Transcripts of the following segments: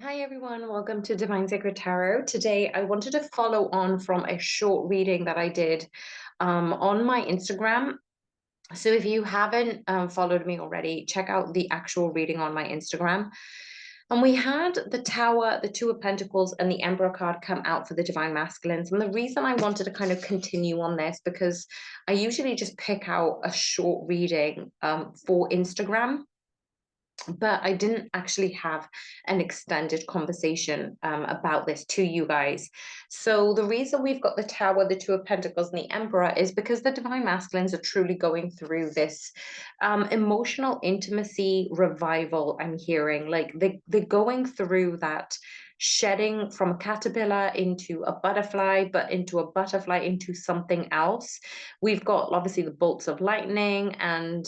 Hi everyone, welcome to Divine Sacred Tarot. Today I wanted to follow on from a short reading that I did on my Instagram. So if you haven't followed me already, check out the actual reading on my Instagram. And we had the Tower, the Two of Pentacles, and the Emperor card come out for the Divine Masculines. And the reason I wanted to kind of continue on this, because I usually just pick out a short reading for Instagram, but I didn't actually have an extended conversation about this to you guys. So the reason we've got the Tower, the Two of Pentacles, and the Emperor is because the Divine Masculines are truly going through this emotional intimacy revival. I'm hearing like they're going through that shedding from a caterpillar into a butterfly, but into a butterfly into something else. We've got obviously the bolts of lightning, and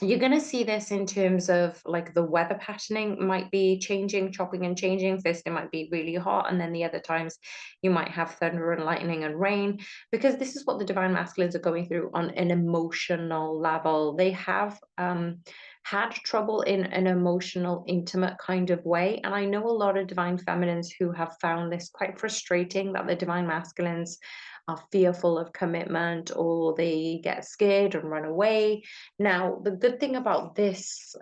you're going to see this in terms of like the weather patterning might be changing, chopping and changing. First, it might be really hot, and then the other times you might have thunder and lightning and rain, because this is what the Divine Masculines are going through on an emotional level. They have had trouble in an emotional, intimate kind of way. And I know a lot of Divine Feminines who have found this quite frustrating, that the Divine Masculines are fearful of commitment, or they get scared and run away. Now, the good thing about this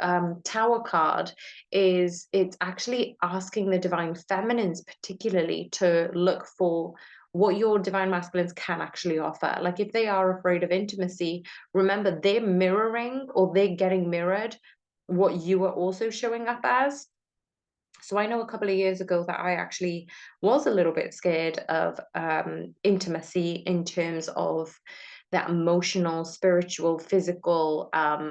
Tower card is it's actually asking the Divine Feminines particularly to look for what your Divine Masculines can actually offer. Like if they are afraid of intimacy, remember they're mirroring, or they're getting mirrored, what you are also showing up as. So I know a couple of years ago that I actually was a little bit scared of intimacy in terms of that emotional, spiritual, physical.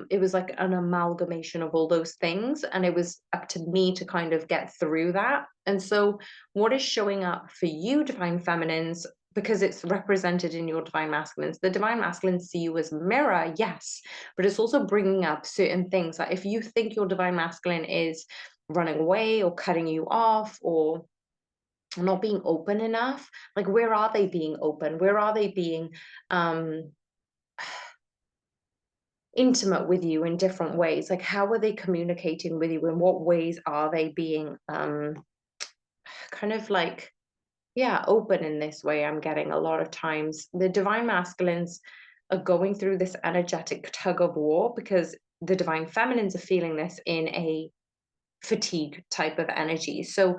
It was like an amalgamation of all those things. And it was up to me to kind of get through that. And so what is showing up for you, Divine Feminines, because it's represented in your Divine Masculines, the Divine Masculines see you as a mirror, yes, but it's also bringing up certain things. Like if you think your Divine Masculine is running away or cutting you off or not being open enough, like where are they being open, where are they being intimate with you in different ways? Like how are they communicating with you, in what ways are they being kind of like, yeah, open in this way? I'm getting a lot of times the Divine Masculines are going through this energetic tug of war, because the Divine Feminines are feeling this in a fatigue type of energy. So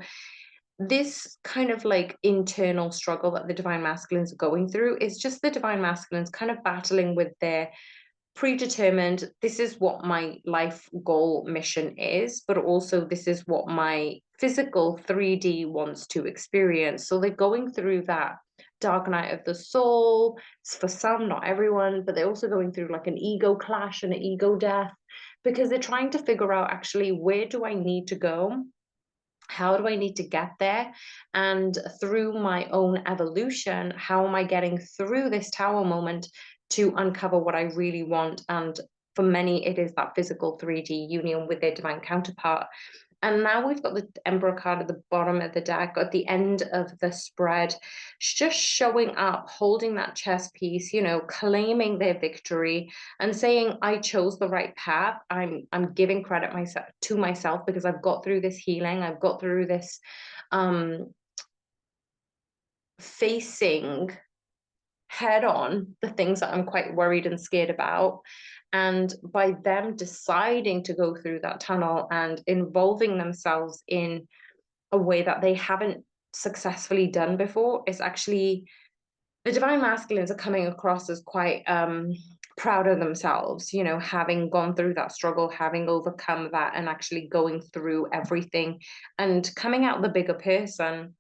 this kind of like internal struggle that the Divine Masculines are going through is just the Divine Masculines kind of battling with their predetermined, this is what my life goal mission is, but also this is what my physical 3D wants to experience. So they're going through that dark night of the soul for some, not everyone, but they're also going through like an ego clash and an ego death, because they're trying to figure out, actually, where do I need to go? How do I need to get there? And through my own evolution, how am I getting through this Tower moment to uncover what I really want? And for many, it is that physical 3D union with their divine counterpart. And now we've got the Emperor card at the bottom of the deck, at the end of the spread, just showing up, holding that chess piece, claiming their victory and saying, I chose the right path. I'm giving credit to myself, because I've got through this healing. I've got through this facing head on the things that I'm quite worried and scared about. And by them deciding to go through that tunnel and involving themselves in a way that they haven't successfully done before, it's actually, the Divine Masculines are coming across as quite proud of themselves, having gone through that struggle, having overcome that, and actually going through everything and coming out the bigger person.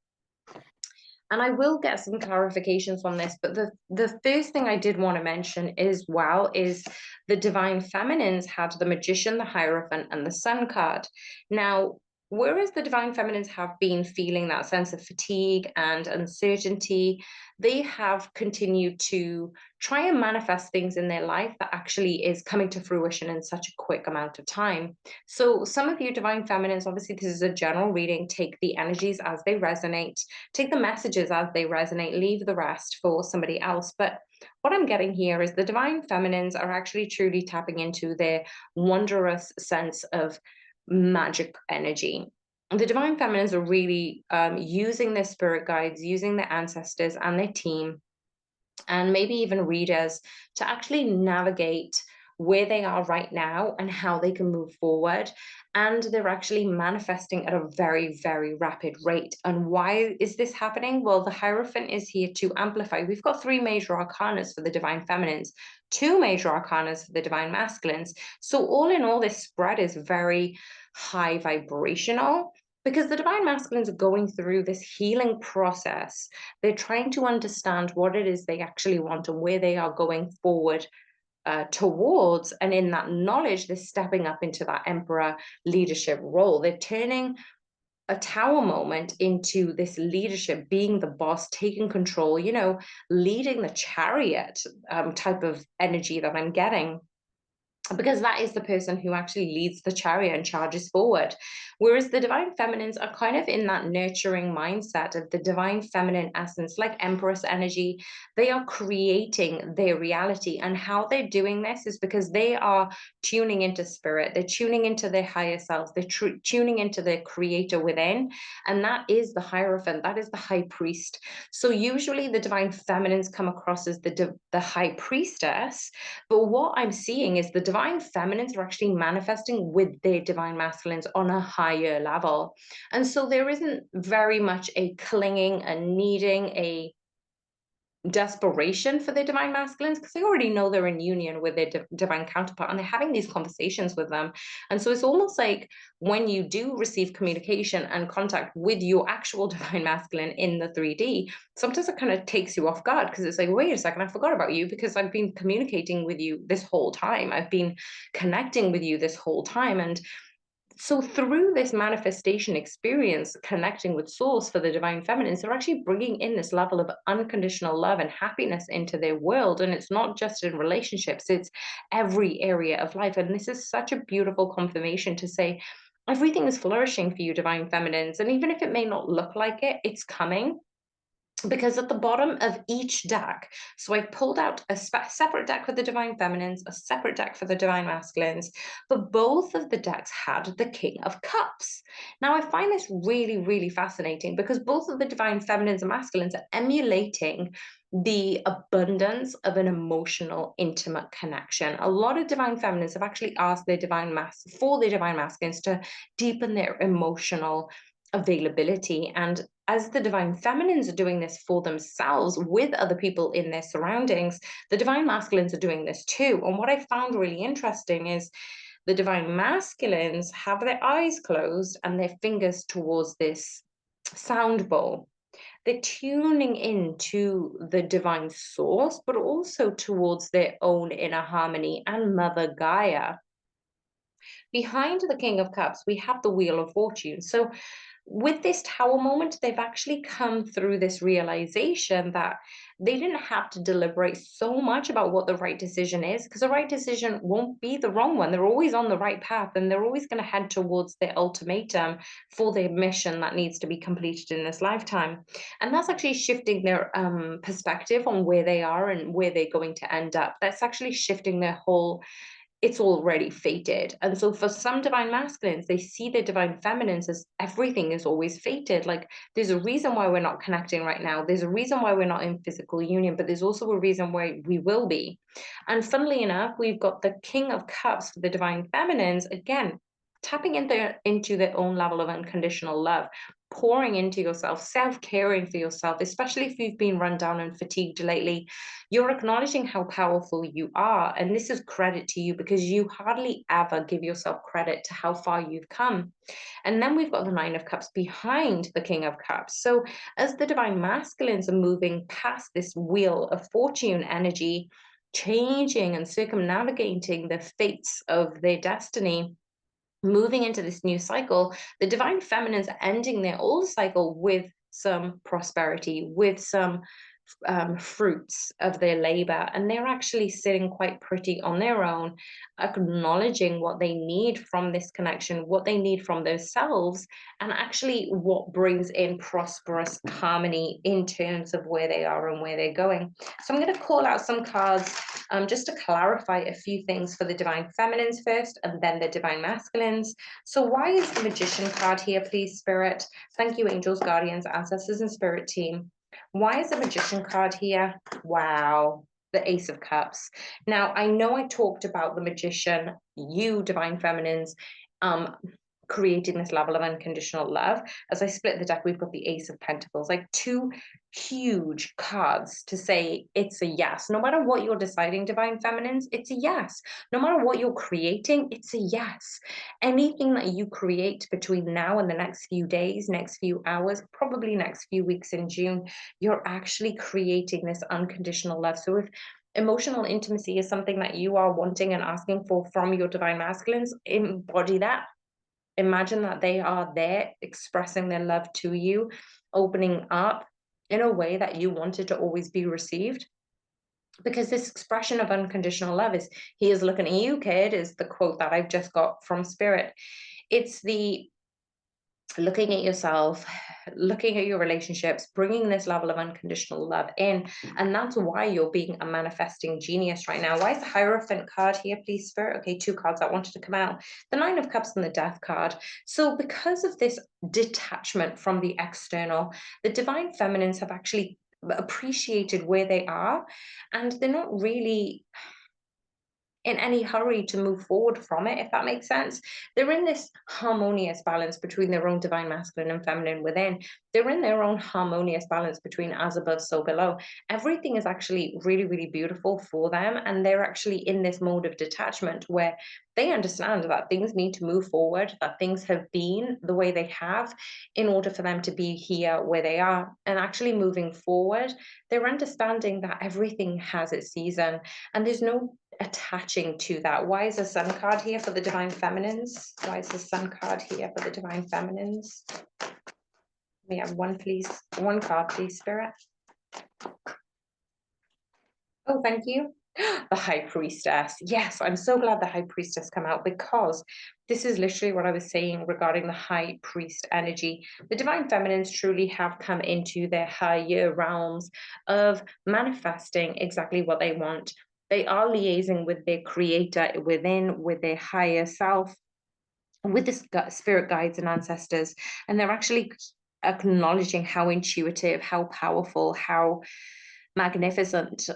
And I will get some clarifications on this, but the first thing I did want to mention as well is the Divine Feminines had the Magician, the Hierophant, and the Sun card. Now, whereas the Divine Feminines have been feeling that sense of fatigue and uncertainty, they have continued to try and manifest things in their life that actually is coming to fruition in such a quick amount of time. So some of you Divine Feminines, obviously this is a general reading, take the energies as they resonate, take the messages as they resonate, leave the rest for somebody else. But what I'm getting here is the Divine Feminines are actually truly tapping into their wondrous sense of magic energy. the divine feminines are really using their spirit guides, using their ancestors and their team, and maybe even readers, to actually navigate where they are right now and how they can move forward. And they're actually manifesting at a very, very rapid rate. And why is this happening? Well, the Hierophant is here to amplify. We've got 3 major arcanas for the divine feminines, 2 major arcanas for the divine masculines. So all in all, this spread is very high vibrational, because the divine masculines are going through this healing process. They're trying to understand what it is they actually want and where they are going forward towards. And in that knowledge, they're stepping up into that emperor leadership role. They're turning a tower moment into this leadership, being the boss, taking control, leading the chariot type of energy that I'm getting, because that is the person who actually leads the chariot and charges forward. Whereas the divine feminines are kind of in that nurturing mindset of the divine feminine essence, like Empress energy. They are creating their reality. And how they're doing this is because they are tuning into spirit, they're tuning into their higher selves, they're tuning into their creator within. And that is the Hierophant, that is the high priest. So usually the divine feminines come across as the high priestess, but what I'm seeing is the divine feminines are actually manifesting with their divine masculines on a higher level. And so there isn't very much a clinging, a needing, a desperation for their divine masculines, because they already know they're in union with their divine counterpart, and they're having these conversations with them. And so it's almost like when you do receive communication and contact with your actual divine masculine in the 3D, sometimes it kind of takes you off guard, because it's like, wait a second, I forgot about you, because I've been communicating with you this whole time, I've been connecting with you this whole time. And so through this manifestation experience, connecting with source for the divine feminines, they're actually bringing in this level of unconditional love and happiness into their world. And it's not just in relationships, it's every area of life. And this is such a beautiful confirmation to say everything is flourishing for you, divine feminines. And even if it may not look like it, it's coming. Because at the bottom of each deck, so I pulled out a separate deck for the divine feminines, a separate deck for the divine masculines, but both of the decks had the King of Cups. Now I find this really, really fascinating, because both of the divine feminines and masculines are emulating the abundance of an emotional, intimate connection. A lot of divine feminines have actually asked their divine masculines to deepen their emotional availability. And as the divine feminines are doing this for themselves with other people in their surroundings, the divine masculines are doing this too. And what I found really interesting is the divine masculines have their eyes closed and their fingers towards this sound bowl. They're tuning in to the divine source, but also towards their own inner harmony and Mother Gaia. Behind the King of Cups, we have the Wheel of Fortune. So with this tower moment, they've actually come through this realization that they didn't have to deliberate so much about what the right decision is, because the right decision won't be the wrong one. They're always on the right path, and they're always going to head towards their ultimatum for their mission that needs to be completed in this lifetime. And that's actually shifting their perspective on where they are and where they're going to end up. That's actually shifting their whole, it's already fated. And so for some divine masculines, they see their divine feminines as everything is always fated. Like there's a reason why we're not connecting right now. There's a reason why we're not in physical union, but there's also a reason why we will be. And funnily enough, we've got the King of Cups for the divine feminines, again, tapping into their own level of unconditional love, pouring into yourself, self-caring for yourself, especially if you've been run down and fatigued lately. You're acknowledging how powerful you are. And this is credit to you, because you hardly ever give yourself credit to how far you've come. And then we've got the Nine of Cups behind the King of Cups. So as the divine masculines are moving past this Wheel of Fortune energy, changing and circumnavigating the fates of their destiny, moving into this new cycle, the divine feminines are ending their old cycle with some prosperity, with some fruits of their labor, and they're actually sitting quite pretty on their own, acknowledging what they need from this connection, what they need from themselves, and actually what brings in prosperous harmony in terms of where they are and where they're going. So I'm going to call out some cards just to clarify a few things for the divine feminines first, and then the divine masculines. So why is the Magician card here, please, Spirit? Thank you, angels, guardians, ancestors, and spirit team. Why is the Magician card here? Wow, the Ace of Cups. Now, I know I talked about the Magician, you divine feminines, creating this level of unconditional love. As I split the deck, we've got the Ace of Pentacles, like two huge cards to say it's a yes. No matter what you're deciding, divine feminines, it's a yes. No matter what you're creating, it's a yes. Anything that you create between now and the next few days, next few hours, probably next few weeks in June, you're actually creating this unconditional love. So if emotional intimacy is something that you are wanting and asking for from your divine masculines, embody that. Imagine that they are there expressing their love to you, opening up in a way that you wanted to always be received. Because this expression of unconditional love is, he is looking at you, kid, is the quote that I've just got from Spirit. It's the looking at yourself, looking at your relationships, bringing this level of unconditional love in. And that's why you're being a manifesting genius right now. Why is the Hierophant card here, please, Spirit? Okay, two cards that wanted to come out. The Nine of Cups and the Death card. So because of this detachment from the external, the divine feminines have actually appreciated where they are, and they're not really in any hurry to move forward from it, if that makes sense. They're in this harmonious balance between their own divine masculine and feminine within. They're in their own harmonious balance between as above, so below. Everything is actually really, really beautiful for them. And they're actually in this mode of detachment where they understand that things need to move forward, that things have been the way they have in order for them to be here where they are. And actually moving forward, they're understanding that everything has its season and there's no attaching to that. Why is the Sun card here for the divine feminines? Why is the Sun card here for the divine feminines? We have one, please. One card, please, Spirit. Oh, thank you. The High Priestess. Yes, I'm so glad the High Priestess come out, because this is literally what I was saying regarding the High Priest energy. The divine feminines truly have come into their higher realms of manifesting exactly what they want. They are liaising with their creator within, with their higher self, with the spirit guides and ancestors, and they're actually acknowledging how intuitive, how powerful, how magnificent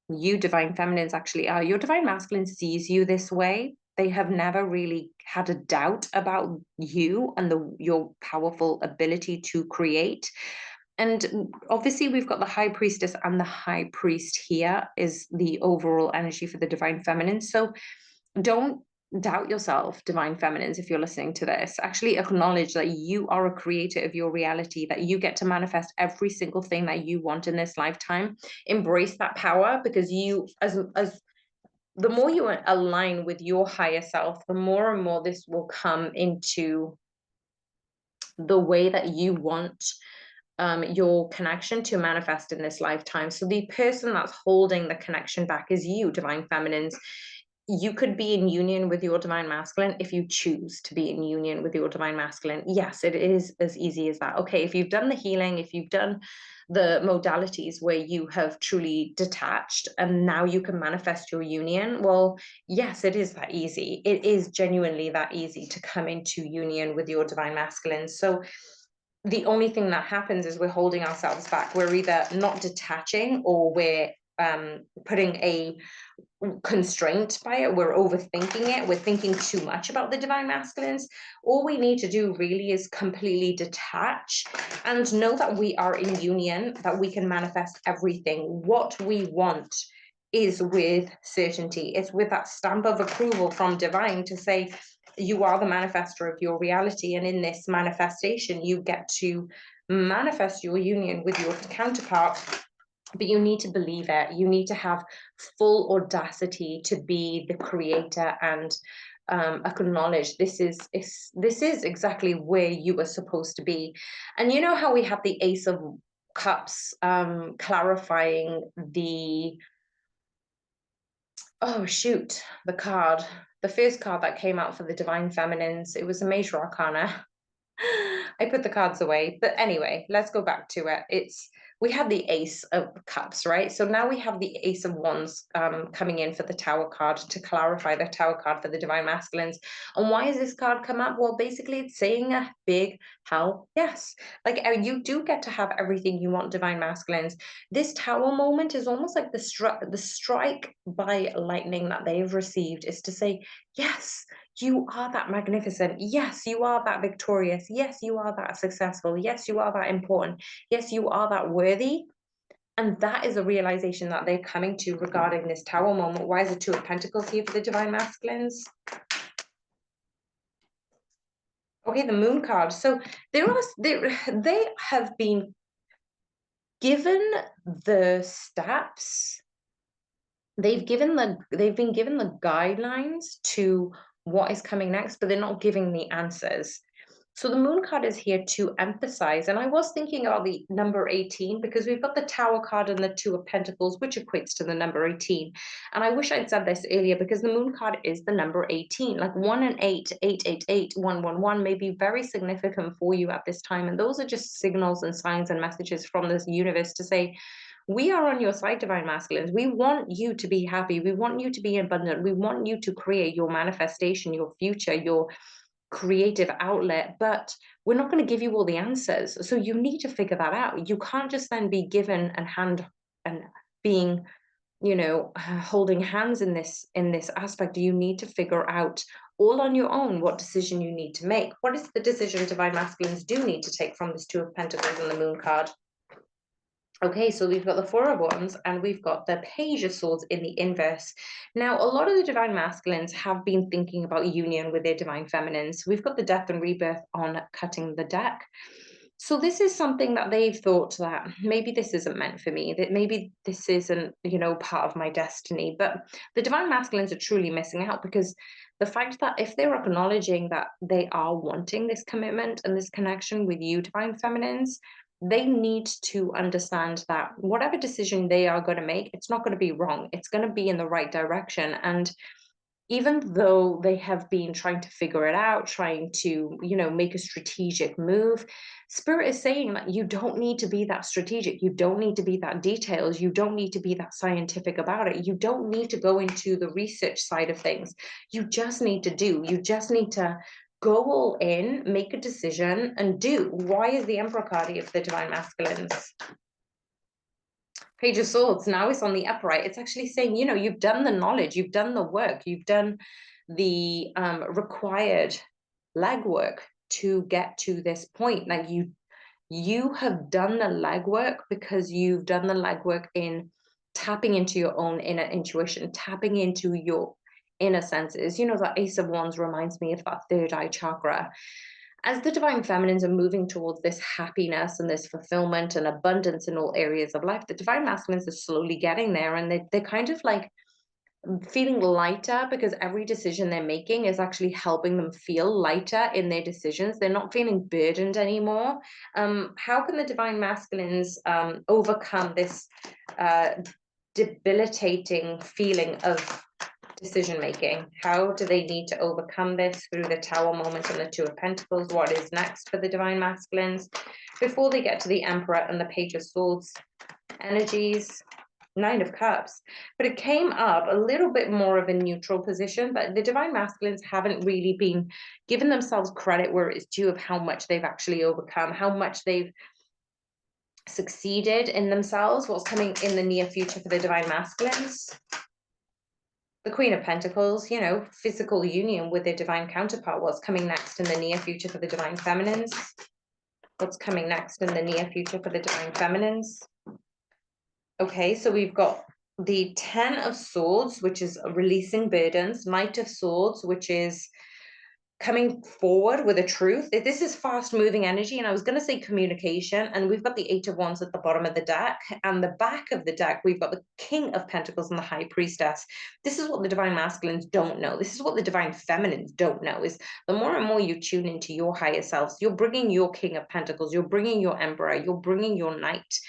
you divine feminines actually are. Your divine masculine sees you this way. They have never really had a doubt about you and your powerful ability to create. And obviously we've got the High Priestess and the High Priest here is the overall energy for the divine feminine. So don't doubt yourself, divine feminines, if you're listening to this. Actually acknowledge that you are a creator of your reality, that you get to manifest every single thing that you want in this lifetime. Embrace that power, because you, as the more you align with your higher self, the more and more this will come into the way that you want your connection to manifest in this lifetime. So the person that's holding the connection back is you, divine feminines. You could be in union with your divine masculine if you choose to be in union with your divine masculine. Yes, it is as easy as that. Okay, if you've done the healing, if you've done the modalities where you have truly detached and now you can manifest your union, well, yes, it is that easy. It is genuinely that easy to come into union with your divine masculine. So the only thing that happens is we're holding ourselves back. We're either not detaching, or we're putting a constraint by it. We're overthinking it. We're thinking too much about the divine masculines. All we need to do really is completely detach and know that we are in union, that we can manifest everything. What we want is with certainty. It's with that stamp of approval from divine to say, you are the manifester of your reality. And in this manifestation, you get to manifest your union with your counterpart. But you need to believe it. You need to have full audacity to be the creator and acknowledge this is exactly where you are supposed to be. And you know how we have the Ace of Cups, clarifying the, oh shoot, the first card that came out for the Divine Feminines. It was a Major Arcana. I put the cards away, but anyway, let's go back to it. We had the Ace of Cups, right? So now we have the Ace of Wands coming in for the Tower card to clarify the Tower card for the Divine Masculines. And why has this card come up? Well, basically it's saying a big hell yes. Like you do get to have everything you want, Divine Masculines. This Tower moment is almost like the strike by lightning that they've received is to say, yes, you are that magnificent. Yes, you are that victorious. Yes, you are that successful. Yes, you are that important. Yes, you are that worthy. And that is a realization that they're coming to regarding this Tower moment. Why is the Two of Pentacles here for the Divine Masculines? Okay, the Moon card. So they have been given the steps. They've been given the guidelines to what is coming next, but they're not giving the answers. So the Moon card is here to emphasize, and I was thinking about the number 18 because we've got the Tower card and the Two of Pentacles, which equates to the number 18. And I wish I'd said this earlier because the Moon card is the number 18. Like 1 and 8, 888, 111 may be very significant for you at this time. And those are just signals and signs and messages from this universe to say, we are on your side, Divine Masculines. We want you to be happy. We want you to be abundant. We want you to create your manifestation, your future, your creative outlet, but we're not going to give you all the answers. So you need to figure that out. You can't just then be given a hand and being, holding hands in this aspect. You need to figure out all on your own what decision you need to make. What is the decision Divine Masculines do need to take from this Two of Pentacles and the Moon card? Okay, so we've got the Four of Wands and we've got the Page of Swords in the inverse. Now, a lot of the Divine Masculines have been thinking about union with their Divine Feminines. We've got the Death and Rebirth on cutting the deck. So this is something that they've thought that maybe this isn't meant for me, that maybe this isn't, part of my destiny. But the Divine Masculines are truly missing out because the fact that if they're acknowledging that they are wanting this commitment and this connection with you, Divine Feminines, they need to understand that whatever decision they are going to make, it's not going to be wrong. It's going to be in the right direction. And even though they have been trying to figure it out, trying to, make a strategic move, Spirit is saying that you don't need to be that strategic. You don't need to be that detailed. You don't need to be that scientific about it. You don't need to go into the research side of things. You just need to do. You just need to go all in, make a decision, and do. Why is the Emperor card here for the Divine Masculines? Page of Swords, now it's on the upright. It's actually saying, you've done the knowledge, you've done the work, you've done the required legwork to get to this point. Like you have done the legwork because you've done the legwork in tapping into your own inner intuition, tapping into your inner senses. The Ace of Wands reminds me of that third eye chakra. As the Divine Feminines are moving towards this happiness and this fulfillment and abundance in all areas of life, the Divine Masculines are slowly getting there, and they're kind of like feeling lighter because every decision they're making is actually helping them feel lighter in their decisions. They're not feeling burdened anymore. How can the Divine Masculines overcome this debilitating feeling of decision making? How do they need to overcome this through the Tower moment and the Two of Pentacles? What is next for the Divine Masculines before they get to the Emperor and the Page of Swords energies? Nine of Cups, but it came up a little bit more of a neutral position, but the Divine Masculines haven't really been giving themselves credit where it's due of how much they've actually overcome, how much they've succeeded in themselves. What's coming in the near future for the Divine Masculines? The Queen of Pentacles, physical union with their divine counterpart. What's coming next in the near future for the Divine Feminines? What's coming next in the near future for the Divine Feminines? Okay, so we've got the Ten of Swords, which is releasing burdens, Knight of Swords, which is coming forward with a truth. This is fast moving energy. And I was going to say communication. And we've got the Eight of Wands at the bottom of the deck. And the back of the deck, we've got the King of Pentacles and the High Priestess. This is what the divine masculines don't know. This is what the divine feminines don't know, is the more and more you tune into your higher selves, you're bringing your King of Pentacles, you're bringing your Emperor, you're bringing your Knight.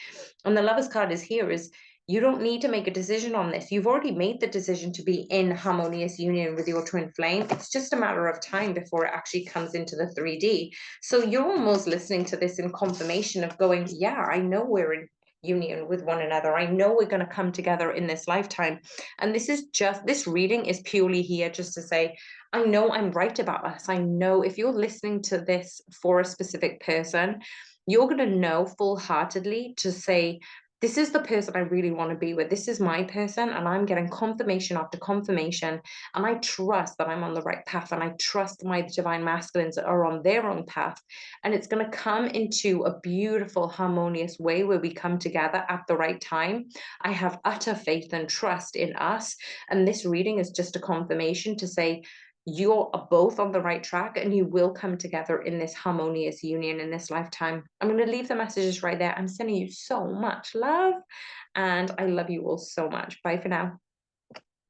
And the Lover's card is here, is you don't need to make a decision on this. You've already made the decision to be in harmonious union with your twin flame. It's just a matter of time before it actually comes into the 3D. So you're almost listening to this in confirmation of going, yeah, I know we're in union with one another. I know we're going to come together in this lifetime. And this reading is purely here just to say, I know I'm right about us. I know if you're listening to this for a specific person, you're going to know full-heartedly to say, this is the person I really want to be with. This is my person, and I'm getting confirmation after confirmation. And I trust that I'm on the right path, and I trust my divine masculines are on their own path. And it's going to come into a beautiful, harmonious way where we come together at the right time. I have utter faith and trust in us. And this reading is just a confirmation to say, you're both on the right track and you will come together in this harmonious union in this lifetime. I'm going to leave the messages right there. I'm sending you so much love and I love you all so much. Bye for now.